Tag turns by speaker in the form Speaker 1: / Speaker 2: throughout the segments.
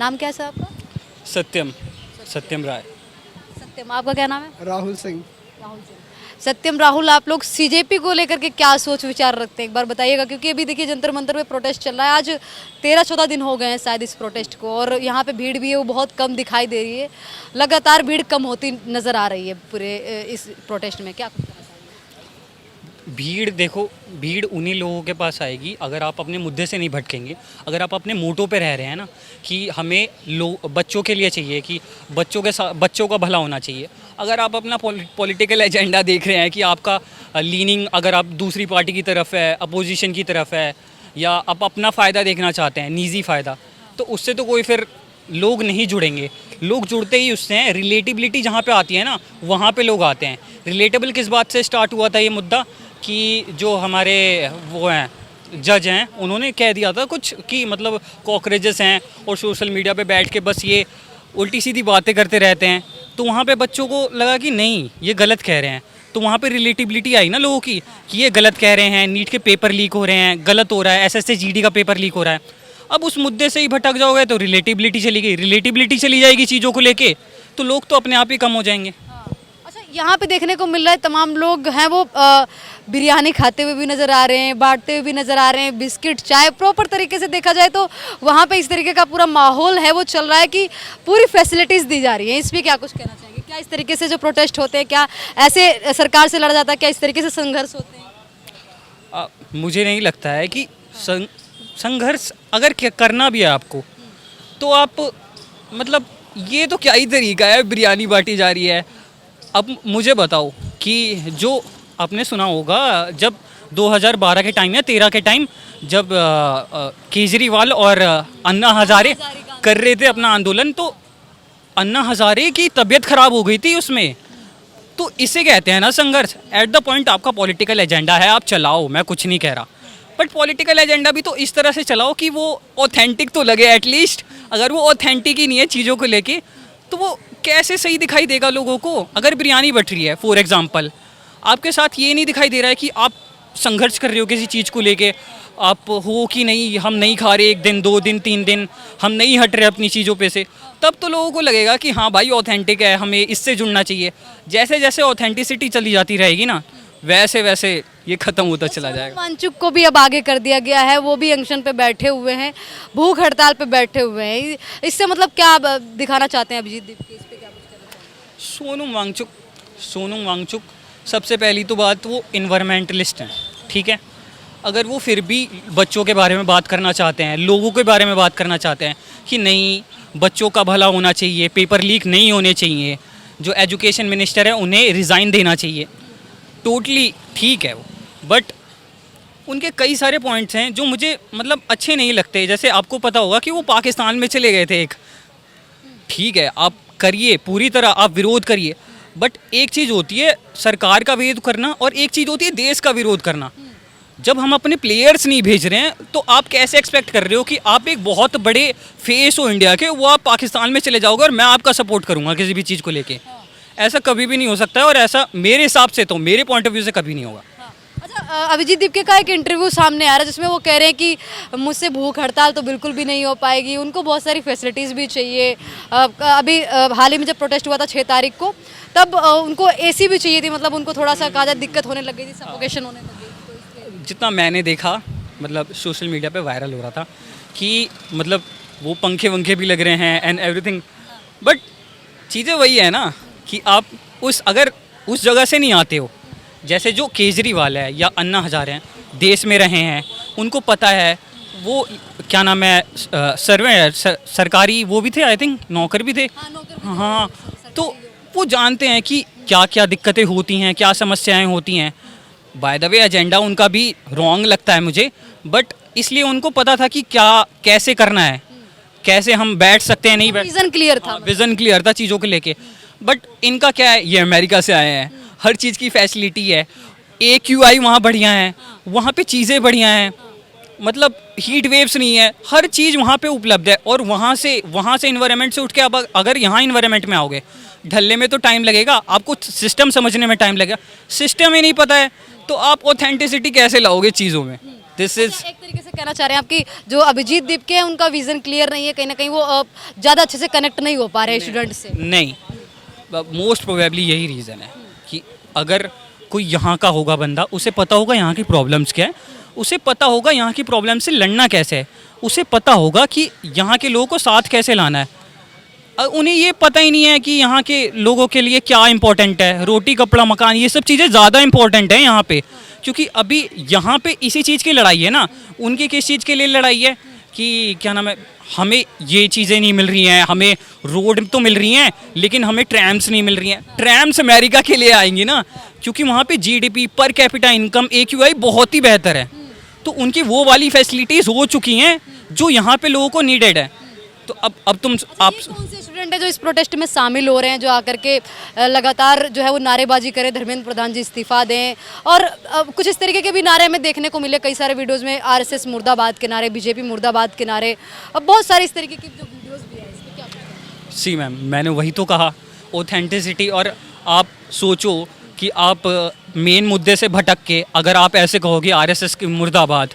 Speaker 1: नाम क्या है सर आपका?
Speaker 2: सत्यम सत्यम राय।
Speaker 1: सत्यम, आपका क्या नाम है?
Speaker 3: राहुल सिंह।
Speaker 1: राहुल सिंह। सत्यम, राहुल, आप लोग सीजेपी को लेकर के क्या सोच विचार रखते हैं, एक बार बताइएगा, क्योंकि अभी देखिए जंतर मंतर में प्रोटेस्ट चल रहा है। आज 13-14 दिन हो गए हैं शायद इस प्रोटेस्ट को, और यहाँ पे भीड़ भी है वो बहुत कम दिखाई दे रही है। लगातार भीड़ कम होती नजर आ रही है पूरे इस प्रोटेस्ट में, क्या कुछ कहना चाहेंगे?
Speaker 2: भीड़ देखो, भीड़ उन्हीं लोगों के पास आएगी अगर आप अपने मुद्दे से नहीं भटकेंगे, अगर आप अपने मोटो पे रह रहे हैं ना कि हमें बच्चों के लिए चाहिए कि बच्चों के साथ बच्चों का भला होना चाहिए। अगर आप अपना पॉलिटिकल एजेंडा देख रहे हैं कि आपका लीनिंग अगर आप दूसरी पार्टी की तरफ है, अपोजिशन की तरफ है, या आप अपना फ़ायदा देखना चाहते हैं, निजी फ़ायदा, तो उससे तो कोई फिर लोग नहीं जुड़ेंगे। लोग जुड़ते ही उससे हैं, रिलेटिबिलिटी जहाँ पे आती है ना वहाँ पे लोग आते हैं। रिलेटेबल किस बात से स्टार्ट हुआ था ये मुद्दा कि जो हमारे वो हैं जज हैं उन्होंने कह दिया था कुछ कि मतलब कॉकरोचेस हैं और सोशल मीडिया पे बैठ के बस ये उल्टी सीधी बातें करते रहते हैं, तो वहाँ पे बच्चों को लगा कि नहीं ये गलत कह रहे हैं, तो वहाँ पे रिलेटिबिलिटी आई ना लोगों की कि ये गलत कह रहे हैं, नीट के पेपर लीक हो रहे हैं, गलत हो रहा है, एसएससी जीडी का पेपर लीक हो रहा है। अब उस मुद्दे से ही भटक जाओगे तो रिलेटिबिलिटी चली गई, रिलेटिबिलिटी चली जाएगी चीज़ों को लेके, तो लोग तो अपने आप ही कम हो जाएंगे।
Speaker 1: अच्छा, यहाँ पे देखने को मिल रहा है तमाम लोग हैं वो बिरयानी खाते हुए भी नज़र आ रहे हैं, बांटते हुए भी नज़र आ रहे हैं, बिस्किट चाय प्रॉपर तरीके से देखा जाए तो वहाँ पे इस तरीके का पूरा माहौल है वो चल रहा है कि पूरी फैसिलिटीज़ दी जा रही हैं। इस पर क्या कुछ कहना चाहेंगे? क्या इस तरीके से जो प्रोटेस्ट होते हैं, क्या ऐसे सरकार से लड़ा जाता है, क्या इस तरीके से संघर्ष होते हैं?
Speaker 2: मुझे नहीं लगता है कि संघर्ष अगर करना भी है आपको तो आप मतलब ये तो क्या ही तरीका है, बिरयानी बांटी जा रही है। अब मुझे बताओ कि जो आपने सुना होगा जब 2012 के टाइम या 13 के टाइम जब केजरीवाल और अन्ना हजारे कर रहे थे अपना आंदोलन, तो अन्ना हजारे की तबीयत खराब हो गई थी उसमें। तो इसे कहते हैं ना संघर्ष। एट द पॉइंट आपका पॉलिटिकल एजेंडा है, आप चलाओ, मैं कुछ नहीं कह रहा, बट पॉलिटिकल एजेंडा भी तो इस तरह से चलाओ कि वो ऑथेंटिक तो लगे एटलीस्ट। अगर वो ऑथेंटिक ही नहीं है चीज़ों को लेके तो वो कैसे सही दिखाई देगा लोगों को? अगर बिरयानी बट रही है फॉर एग्जांपल, आपके साथ ये नहीं दिखाई दे रहा है कि आप संघर्ष कर रहे हो किसी चीज़ को लेके, आप हो कि नहीं हम नहीं खा रहे 1 दिन 2 दिन 3 दिन, हम नहीं हट रहे अपनी चीज़ों पे से, तब तो लोगों को लगेगा कि हाँ भाई ऑथेंटिक है, हमें इससे जुड़ना चाहिए। जैसे जैसे ऑथेंटिसिटी चली जाती रहेगी ना वैसे वैसे ये ख़त्म होता चला जाएगा।
Speaker 1: वांचुक को भी अब आगे कर दिया गया है, वो भी अनशन पे बैठे हुए हैं, भूख हड़ताल पे बैठे हुए हैं। इससे मतलब क्या आप दिखाना चाहते हैं अभिजीत दीप? इस पे क्या कुछ कहना चाहेंगे?
Speaker 2: सोनम वांगचुक सबसे पहली तो बात वो इन्वायरमेंटलिस्ट हैं, ठीक है। अगर वो फिर भी बच्चों के बारे में बात करना चाहते हैं, लोगों के बारे में बात करना चाहते हैं कि नहीं बच्चों का भला होना चाहिए, पेपर लीक नहीं होने चाहिए, जो एजुकेशन मिनिस्टर है उन्हें रिज़ाइन देना चाहिए, टोटली ठीक है वो, बट उनके कई सारे पॉइंट्स हैं जो मुझे मतलब अच्छे नहीं लगते। जैसे आपको पता होगा कि वो पाकिस्तान में चले गए थे एक, ठीक है आप करिए पूरी तरह आप विरोध करिए, बट एक चीज़ होती है सरकार का विरोध करना और एक चीज़ होती है देश का विरोध करना। जब हम अपने प्लेयर्स नहीं भेज रहे हैं तो आप कैसे एक्सपेक्ट कर रहे हो कि आप एक बहुत बड़े फेस हो इंडिया के, वो आप पाकिस्तान में चले जाओगे और मैं आपका सपोर्ट करूँगा किसी भी चीज़ को लेके? ऐसा कभी भी नहीं हो सकता है, और ऐसा मेरे हिसाब से तो मेरे पॉइंट ऑफ व्यू से कभी नहीं होगा।
Speaker 1: अच्छा, अभिजीत दीप का एक इंटरव्यू सामने आ रहा है जिसमें वो कह रहे हैं कि मुझसे भूख हड़ताल तो बिल्कुल भी नहीं हो पाएगी, उनको बहुत सारी फैसिलिटीज़ भी चाहिए। अभी हाल ही में जब प्रोटेस्ट हुआ था 6 तारीख को, तब उनको एसी भी चाहिए थी, मतलब उनको थोड़ा सा काज़ा दिक्कत होने लग गई थी, सफोकेशन होने लग गई थी।
Speaker 2: जितना मैंने देखा मतलब सोशल मीडिया पे वायरल हो रहा था कि मतलब वो पंखे वंखे भी लग रहे हैं एंड एवरीथिंग, बट चीज़ें वही है ना कि आप अगर उस जगह से नहीं आते हो, जैसे जो केजरीवाल है या अन्ना हजारे हैं देश में रहे हैं, उनको पता है वो क्या नाम है सरकारी वो भी थे, आई थिंक नौकर भी थे, हाँ, तो वो जानते हैं कि क्या क्या दिक्कतें होती हैं, क्या समस्याएं होती हैं। बाय द वे एजेंडा उनका भी रॉन्ग लगता है मुझे, बट इसलिए उनको पता था कि क्या कैसे करना है, कैसे हम बैठ सकते हैं, नहीं बैठ,
Speaker 1: विजन क्लियर था,
Speaker 2: विजन क्लियर था चीज़ों को लेके। बट इनका क्या है, ये अमेरिका से आए हैं, हर चीज़ की फैसिलिटी है, AQI वहाँ बढ़िया है, वहाँ पे चीज़ें बढ़िया हैं, मतलब हीट वेव्स नहीं है, हर चीज़ वहाँ पे उपलब्ध है। और वहाँ से इन्वायरमेंट से उठ के अब अगर यहाँ इन्वायरमेंट में आओगे, ढलने में तो टाइम लगेगा, आपको सिस्टम समझने में टाइम लगेगा, सिस्टम ही नहीं पता है तो आप ऑथेंटिसिटी कैसे लाओगे चीज़ों में? दिस इज
Speaker 1: एक तरीके से कहना चाह रहे हैं आप कि जो अभिजीत दीपके हैं उनका विजन क्लियर नहीं है, कहीं ना कहीं वो ज़्यादा अच्छे से कनेक्ट नहीं हो पा रहे हैं स्टूडेंट से।
Speaker 2: नहीं, मोस्ट प्रोबेबली यही रीज़न है कि अगर कोई यहाँ का होगा बंदा, उसे पता होगा यहाँ की प्रॉब्लम्स क्या है, उसे पता होगा यहाँ की प्रॉब्लम से लड़ना कैसे है, उसे पता होगा कि यहाँ के लोगों को साथ कैसे लाना है। उन्हें ये पता ही नहीं है कि यहाँ के लोगों के लिए क्या इंपॉर्टेंट है, रोटी कपड़ा मकान ये सब चीज़ें ज़्यादा इंपॉर्टेंट है यहाँ पे, क्योंकि अभी यहाँ पे इसी चीज़ की लड़ाई है ना। उनकी किस चीज़ के लिए लड़ाई है कि क्या नाम है, हमें ये चीज़ें नहीं मिल रही हैं, हमें रोड तो मिल रही हैं लेकिन हमें ट्रैम्स नहीं मिल रही हैं। ट्रैम्स अमेरिका के लिए आएंगी ना, क्योंकि वहाँ पे GDP per capita income AQI बहुत ही बेहतर है, तो उनकी वो वाली फैसिलिटीज़ हो चुकी हैं जो यहाँ पे लोगों को नीडेड है। तो अब तुम आप
Speaker 1: कौन से स्टूडेंट है जो इस प्रोटेस्ट में शामिल हो रहे हैं, जो आकर के लगातार जो है वो नारेबाजी करें, धर्मेंद्र प्रधान जी इस्तीफा दें, और कुछ इस तरीके के भी नारे हमें देखने को मिले कई सारे वीडियोस में, RSS मुर्दाबाद के नारे, बीजेपी मुर्दाबाद के नारे, अब बहुत सारे इस तरीके की जो वीडियोस भी है, इसमें क्या कहना है?
Speaker 2: सी मैम, मैंने वही तो कहा, ऑथेंटिसिटी। और आप सोचो कि आप मेन मुद्दे से भटक के अगर आप ऐसे कहोगे RSS की मुर्दाबाद,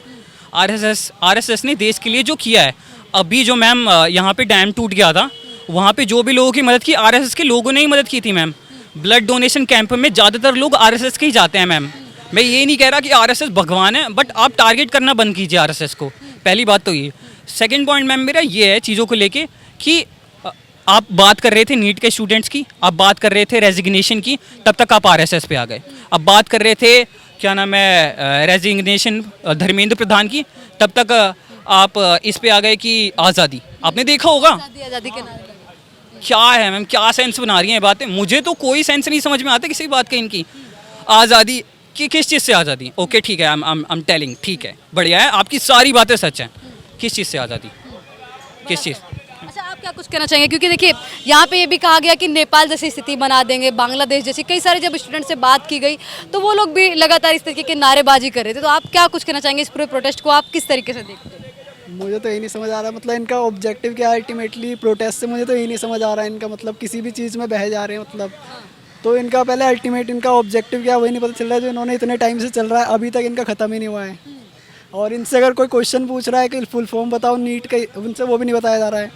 Speaker 2: RSS ने देश के लिए जो किया है, अभी जो मैम यहाँ पे डैम टूट गया था, वहाँ पे जो भी लोगों की मदद की, RSS के लोगों ने ही मदद की थी मैम। ब्लड डोनेशन कैंप में ज़्यादातर लोग RSS के ही जाते हैं मैम। मैं ये नहीं कह रहा कि RSS भगवान है, बट आप टारगेट करना बंद कीजिए RSS को, पहली बात तो ये। सेकंड पॉइंट मैम मेरा ये है चीज़ों को लेके कि आप बात कर रहे थे नीट के स्टूडेंट्स की, आप बात कर रहे थे रेजिग्नेशन की, तब तक आप RSS पे आ गए। अब बात कर रहे थे क्या नाम है रेजिग्नेशन धर्मेंद्र प्रधान की, तब तक आप इस पे आ गए कि आज़ादी। आपने देखा होगा
Speaker 1: आज़ादी के नारे लगे।
Speaker 2: क्या है मैम, क्या सेंस बना रही हैं बातें, मुझे तो कोई सेंस नहीं समझ में आता किसी बात का इनकी। आज़ादी की किस चीज़ से आज़ादी? ओके ठीक है, आई एम टेलिंग, ठीक है बढ़िया है, आपकी सारी बातें सच हैं। किस चीज़ से आज़ादी, किस चीज़?
Speaker 1: अच्छा, आप क्या कुछ कहना चाहेंगे, क्योंकि देखिए यहाँ पे ये भी कहा गया कि नेपाल जैसी स्थिति बना देंगे, बांग्लादेश जैसी, कई सारे जब स्टूडेंट से बात की गई तो वो लोग भी लगातार इस तरीके की नारेबाजी कर रहे थे, तो आप क्या कुछ कहना चाहेंगे इस पूरे प्रोटेस्ट को, आप किस तरीके से देखते हैं?
Speaker 3: मुझे तो यही नहीं समझ आ रहा, मतलब इनका ऑब्जेक्टिव क्या है अल्टीमेटली प्रोटेस्ट से, मुझे तो यही नहीं समझ आ रहा है इनका, मतलब किसी भी चीज़ में बह जा रहे हैं मतलब। तो इनका पहले अल्टीमेट इनका ऑब्जेक्टिव क्या है वही नहीं पता चल रहा है, जो इन्होंने इतने टाइम से चल रहा है अभी तक इनका ख़त्म ही नहीं हुआ है। और इनसे अगर कोई क्वेश्चन पूछ रहा है कि फुल फॉर्म बताओ नीट का, उनसे वो भी नहीं बताया जा रहा है,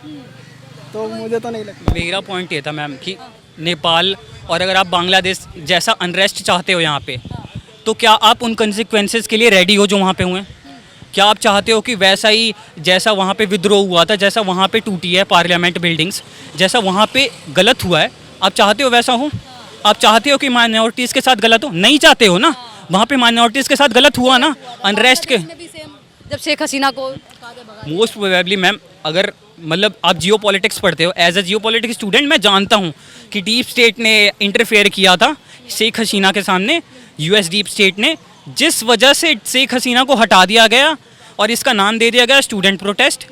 Speaker 3: तो मुझे तो नहीं लगता।
Speaker 2: मेरा पॉइंट ये था मैम कि नेपाल और अगर आप बांग्लादेश जैसा अनरेस्ट चाहते हो यहाँ पे, तो क्या आप उन कंसिक्वेंसेस के लिए रेडी हो जो वहाँ पे हुए हैं? क्या आप चाहते हो कि वैसा ही जैसा वहाँ पे विद्रोह हुआ था, जैसा वहाँ पे टूटी है पार्लियामेंट बिल्डिंग्स, जैसा वहाँ पे गलत हुआ है, आप चाहते हो वैसा हो? आप चाहते हो कि माइनॉरिटीज़ के साथ गलत हो? नहीं चाहते हो ना। वहाँ पे माइनॉरिटीज़ के साथ गलत हुआ ना अनरेस्ट के।
Speaker 1: जब शेख हसीना को
Speaker 2: मोस्ट प्रोबेबली मैम, अगर मतलब आप जियो पॉलिटिक्स पढ़ते हो, as a geopolitics student मैं जानता हूँ कि डीप स्टेट ने इंटरफेयर किया था शेख हसीना के सामने, US डीप स्टेट ने, जिस वजह से शेख हसीना को हटा दिया गया और इसका नाम दे दिया गया स्टूडेंट प्रोटेस्ट।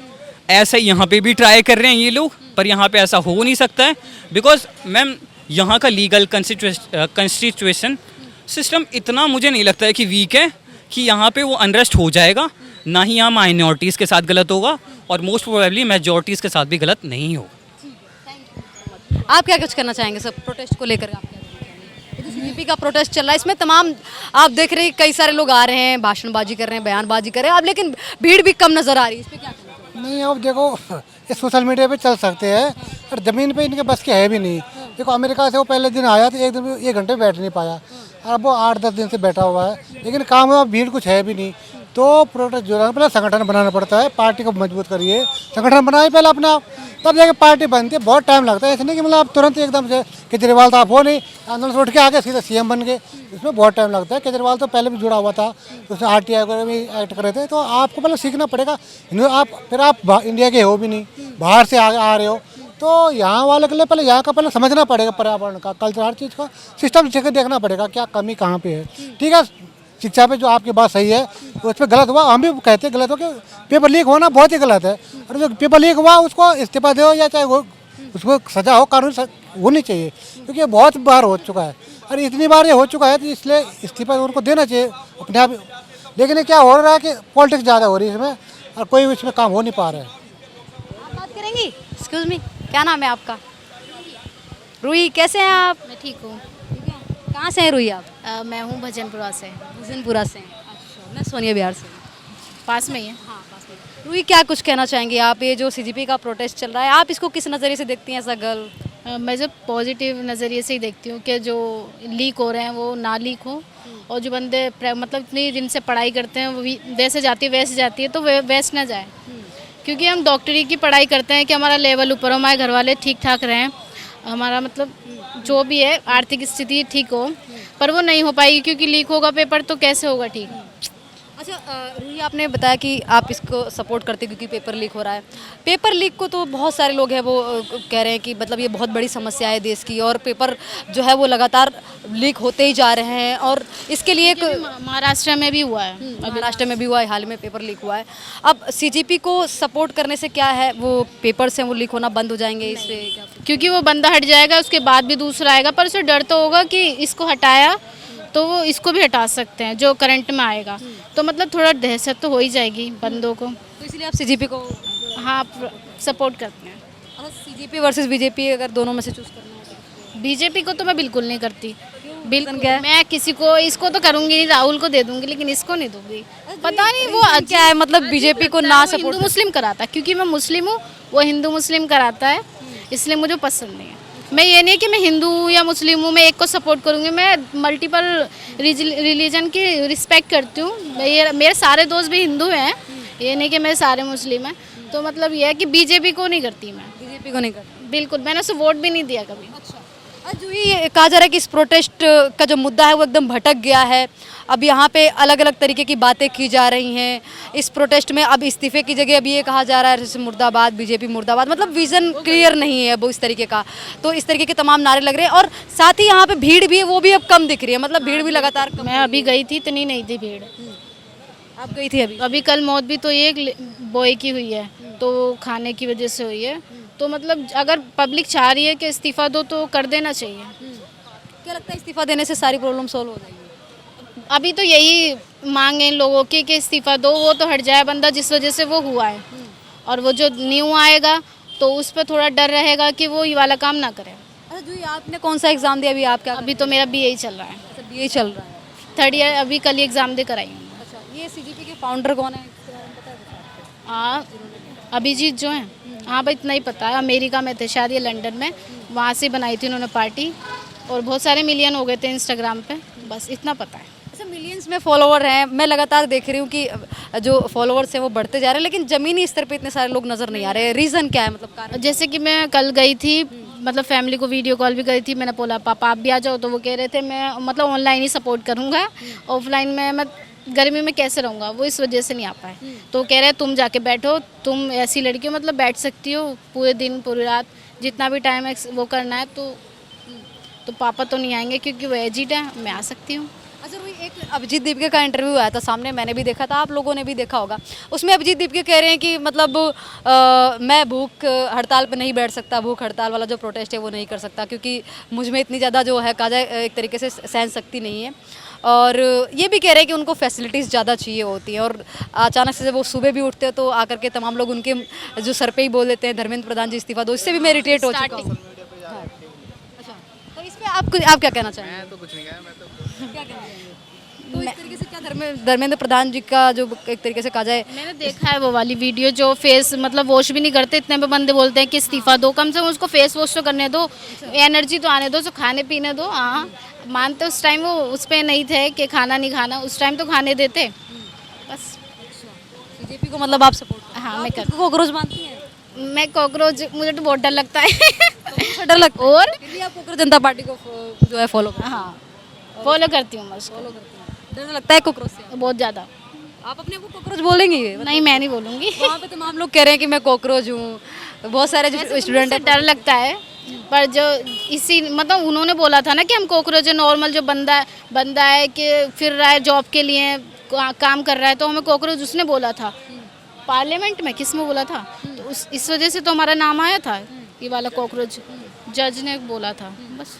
Speaker 2: ऐसा ही यहाँ पे भी ट्राई कर रहे हैं ये लोग, पर यहाँ पे ऐसा हो नहीं सकता है, बिकॉज मैम यहाँ का लीगल कंस्टिट्यूशन सिस्टम इतना मुझे नहीं लगता है कि वीक है कि यहाँ पे वो अनरेस्ट हो जाएगा। ना ही यहाँ माइनॉरिटीज़ के साथ गलत होगा और मोस्ट प्रोबेबली मेजॉरिटीज़ के साथ भी गलत नहीं होगा।
Speaker 1: आप क्या कुछ करना चाहेंगे सब प्रोटेस्ट को लेकर? आप क्या कहना चाहेंगे? यूपी का प्रोटेस्ट चल रहा है, इसमें तमाम आप देख रहे हैं कई सारे लोग आ रहे हैं, भाषणबाजी कर रहे हैं, बयानबाजी कर रहे हैं, अब लेकिन भीड़ भी कम नजर आ रही है, इस पे क्या कहना चाहेंगे?
Speaker 4: नहीं, अब देखो ये सोशल मीडिया पे चल सकते हैं और ज़मीन पे इनके बस के है भी नहीं। देखो अमेरिका से वो पहले दिन आया तो एक दिन 1 घंटे बैठ नहीं पाया, अब वो 8-10 दिन से बैठा हुआ है, लेकिन काम में भीड़ कुछ है भी नहीं। तो प्रोटेस्ट जो है पहले संगठन बनाना पड़ता है, पार्टी को मजबूत करिए, संगठन बनाए पहले अपना, तब जाके पार्टी बनती है। बहुत टाइम लगता है, ऐसे नहीं कि मतलब आप तुरंत एकदम से केजरीवाल तो आप हो नहीं, आंदोलन से उठ के आगे सीधे CM बन गए, इसमें बहुत टाइम लगता है। केजरीवाल तो पहले भी जुड़ा हुआ था, उसने RTI वगैरह भी एक्ट करे थे, तो आपको पहले सीखना पड़ेगा। फिर आप इंडिया के हो भी नहीं, बाहर से आ रहे हो, तो यहाँ वाले के लिए पहले यहाँ का पहले समझना पड़ेगा, पर्यावरण का, कल्चर, हर चीज़ का सिस्टम देखना पड़ेगा क्या कमी कहाँ पे है। ठीक है, शिक्षा पे जो आपकी बात सही है, उस पर गलत हुआ, हम भी कहते हैं गलत हो कि पेपर लीक होना बहुत ही गलत है, और जो पेपर लीक हुआ उसको इस्तीफा दो या चाहे वो उसको सजा हो, कानून होनी चाहिए, क्योंकि ये बहुत बार हो चुका है और इतनी बार ये हो चुका है, तो इसलिए इस्तीफा उनको देना चाहिए अपने आप। लेकिन ये क्या हो रहा है कि पॉलिटिक्स ज़्यादा हो रही है इसमें और कोई इसमें काम हो नहीं पा रहा है।
Speaker 1: आप बात करेंगी? एक्सक्यूज मी, क्या नाम है आपका? रूही, कैसे हैं आप?
Speaker 5: मैं ठीक हूँ।
Speaker 1: ठीक है, कहाँ से हैं रूही आप?
Speaker 5: मैं हूँ भजनपुरा से।
Speaker 1: भजनपुरा से हैं। अच्छा, मैं सोनिया बिहार से।
Speaker 5: पास में ही है।
Speaker 1: रूही, क्या कुछ कहना चाहेंगे आप? ये जो सीजीपी का प्रोटेस्ट चल रहा है, आप इसको किस नज़रिए से देखती हैं एज अ गर्ल?
Speaker 5: मैं जब पॉजिटिव नज़रिए से ही देखती हूँ कि जो लीक हो रहे हैं वो ना लीक हो, और जो बंदे मतलब इतनी दिन से पढ़ाई करते हैं वो भी वैसे जाती है वैसे जाती है, तो वेस्ट ना जाए। क्योंकि हम डॉक्टरी की पढ़ाई करते हैं कि हमारा लेवल ऊपर हो, हमारे घर वाले ठीक ठाक रहें, हमारा मतलब जो भी है आर्थिक स्थिति ठीक हो, पर वो नहीं हो पाएगी क्योंकि लीक होगा पेपर तो कैसे होगा ठीक।
Speaker 1: अच्छा रूही, आपने बताया कि आप इसको सपोर्ट करते हैं क्योंकि पेपर लीक हो रहा है। पेपर लीक को तो बहुत सारे लोग हैं वो कह रहे हैं कि मतलब ये बहुत बड़ी समस्या है देश की, और पेपर जो है वो लगातार लीक होते ही जा रहे हैं, और इसके लिए एक
Speaker 5: महाराष्ट्र में भी हुआ है,
Speaker 1: महाराष्ट्र में भी हुआ है, हाल में पेपर लीक हुआ है। अब सीजीपी को सपोर्ट करने से क्या है, वो पेपर्स हैं वो लीक होना बंद हो जाएंगे इससे क्या?
Speaker 5: क्योंकि वो बंदा हट जाएगा उसके बाद भी दूसरा आएगा, पर उसे डर तो होगा कि इसको हटाया तो वो इसको भी हटा सकते हैं जो करंट में आएगा, तो मतलब थोड़ा दहशत तो हो ही जाएगी बंदों को।
Speaker 1: तो इसलिए आप सीजीपी को
Speaker 5: हाँ सपोर्ट करते हैं।
Speaker 1: अगर सीजीपी वर्सेस बीजेपी अगर दोनों में से चूज करना हो तो?
Speaker 5: बीजेपी को तो मैं बिल्कुल नहीं करती, बिल्कुल
Speaker 1: क्या है?
Speaker 5: मैं किसी को इसको तो करूँगी नहीं, राहुल को दे दूंगी लेकिन इसको नहीं दूंगी। पता नहीं वो
Speaker 1: क्या है, मतलब बीजेपी को ना
Speaker 5: हिंदू
Speaker 1: सपोर्ट?
Speaker 5: मुस्लिम कराता है, क्योंकि मैं मुस्लिम हूँ, वो हिंदू मुस्लिम कराता है, इसलिए मुझे पसंद नहीं है। मैं ये नहीं कि मैं हिंदू हूँ या मुस्लिम हूँ, मैं एक को सपोर्ट करूँगी, मैं मल्टीपल रिलीजन की रिस्पेक्ट करती हूँ। मेरे सारे दोस्त भी हिंदू हैं, ये नहीं कि मेरे सारे मुस्लिम हैं, तो मतलब ये है कि बीजेपी को नहीं करती मैं,
Speaker 1: बीजेपी को नहीं करती।
Speaker 5: बिल्कुल मैंने उसे वोट भी नहीं दिया कभी।
Speaker 1: जो ये कहा जा रहा है कि इस प्रोटेस्ट का जो मुद्दा है वो एकदम भटक गया है, अब यहाँ पे अलग अलग तरीके की बातें की जा रही हैं इस प्रोटेस्ट में। अब इस्तीफे की जगह अब ये कहा जा रहा है जैसे मुर्दाबाद बीजेपी मुर्दाबाद, मतलब विज़न क्लियर नहीं है वो इस तरीके का, तो इस तरीके के तमाम नारे लग रहे हैं। और साथ ही यहाँ पे भीड़ भी है, वो भी अब कम दिख रही है, मतलब भीड़ भी लगातार कम।
Speaker 5: मैं अभी गई थी, इतनी नहीं थी भीड़।
Speaker 1: आप गई थी अभी?
Speaker 5: अभी कल मौत भी तो एक बॉय की हुई है, तो खाने की वजह से हुई है, तो मतलब अगर पब्लिक चाह रही है कि इस्तीफा दो तो कर देना चाहिए।
Speaker 1: क्या लगता है इस्तीफा देने से सारी प्रॉब्लम सॉल्व हो जाएगी?
Speaker 5: अभी तो यही मांग है इन लोगों की कि इस्तीफा दो, वो तो हट जाए बंदा जिस वजह से वो हुआ है, और वो जो न्यू आएगा तो उस पर थोड़ा डर रहेगा कि वो ये वाला काम ना करे।
Speaker 1: अच्छा जो ये आपने कौन सा एग्ज़ाम दिया अभी? आप क्या?
Speaker 5: अभी तो मेरा BA चल रहा है,
Speaker 1: अच्छा बीए चल रहा है।
Speaker 5: 3rd ईयर, अभी कल ही एग्ज़ाम दे कर आई हूँ।
Speaker 1: अच्छा ये सीजीपी के फाउंडर कौन है, इसके बारे में पता है कुछ आपको?
Speaker 5: हाँ अभिजीत जो हैं, हाँ भाई इतना ही पता है। अमेरिका में थे शायद ये, लंदन में, वहाँ से बनाई थी उन्होंने पार्टी, और बहुत सारे मिलियन हो गए थे इंस्टाग्राम पे, बस इतना पता है।
Speaker 1: अच्छा मिलियंस में फॉलोवर हैं, मैं लगातार देख रही हूँ कि जो फॉलोवर्स हैं वो बढ़ते जा रहे हैं, लेकिन ज़मीनी स्तर पे इतने सारे लोग नज़र नहीं आ रहे। रीज़न क्या है, मतलब कारण?
Speaker 5: जैसे कि मैं कल गई थी, मतलब फैमिली को वीडियो कॉल भी करी थी, मैंने बोला पापा आप भी आ जाओ, तो वो कह रहे थे मैं मतलब ऑनलाइन ही सपोर्ट करूँगा, ऑफलाइन में मैं गर्मी में कैसे रहूँगा, वो इस वजह से नहीं आ पाए। तो कह रहे तुम जाके बैठो, तुम ऐसी लड़की हो मतलब बैठ सकती हो पूरे दिन पूरी रात, जितना भी टाइम है वो करना है, तो पापा तो नहीं आएंगे क्योंकि वो एजिड है, मैं आ सकती हूँ।
Speaker 1: अच्छा वही एक अभिजीत दीपके का इंटरव्यू आया था सामने, मैंने भी देखा था, आप लोगों ने भी देखा होगा। उसमें अभिजीत दीपके कह रहे हैं कि मतलब मैं भूख हड़ताल पर नहीं बैठ सकता, भूख हड़ताल वाला जो प्रोटेस्ट है वो नहीं कर सकता, क्योंकि मुझ में इतनी ज़्यादा जो है कहा जाए एक तरीके से सहन शक्ति नहीं है। और ये भी कह रहे हैं कि उनको फैसिलिटीज़ ज़्यादा चाहिए होती हैं, और अचानक से जब वो सुबह भी उठते हैं तो आकर के तमाम लोग उनके जो सर पे ही बोल देते हैं धर्मेंद्र प्रधान जी इस्तीफा दो, इससे भी मैं इरिटेट हो चुका हूँ। अच्छा तो इस पर आप क्या कहना चाहेंगे?
Speaker 6: मैं तो कुछ नहीं कहा, मैं तो
Speaker 1: क्या कहना चाहेंगे? तो इस तरीके से क्या धर्मेंद्र प्रधान जी का जो एक तरीके से कहा जाए,
Speaker 5: मैंने देखा है वो वाली वीडियो, जो फेस मतलब वॉश भी नहीं करते, इतने पे बंदे बोलते हैं कि इस्तीफा दो, कम से कम उसको फेस वॉश तो करने दो, एनर्जी तो आने दो, उसको खाने पीने दो। हाँ मानते उस टाइम वो उस पर नहीं थे कि खाना नहीं खाना, उस टाइम तो खाने देते बस।
Speaker 1: बीजेपी को मतलब आप सपोर्ट?
Speaker 5: हाँ मैं कर,
Speaker 1: कॉकरोच मानती हैं?
Speaker 5: मैं कॉकरोच, मुझे तो बहुत डर लगता है।
Speaker 1: तो डर लगता है, और फिर भी आप कॉकरोच जनता पार्टी को जो है फॉलो करते हैं?
Speaker 5: हाँ फॉलो करती हूँ मैं उसको,
Speaker 1: फॉलो करते हैं। डर लगता है कॉकरोच से?
Speaker 5: बहुत ज़्यादा।
Speaker 1: आप अपने आप को कॉकरोच बोलेंगी?
Speaker 5: नहीं मैं नहीं बोलूँगी,
Speaker 1: वहाँ पे तमाम लोग कह रहे हैं कि मैं कॉकरोच हूँ, बहुत सारे जो स्टूडेंट हैं।
Speaker 5: डर लगता है, पर जो इसी मतलब उन्होंने बोला था ना कि हम कॉकरोच है, नॉर्मल जो बंदा है कि फिर रहा है जॉब के लिए काम कर रहा है, तो हमें कॉकरोच उसने बोला था पार्लियामेंट में, किस में बोला था, तो इस वजह से तो हमारा नाम आया था, ये वाला कॉकरोच जज ने बोला था बस।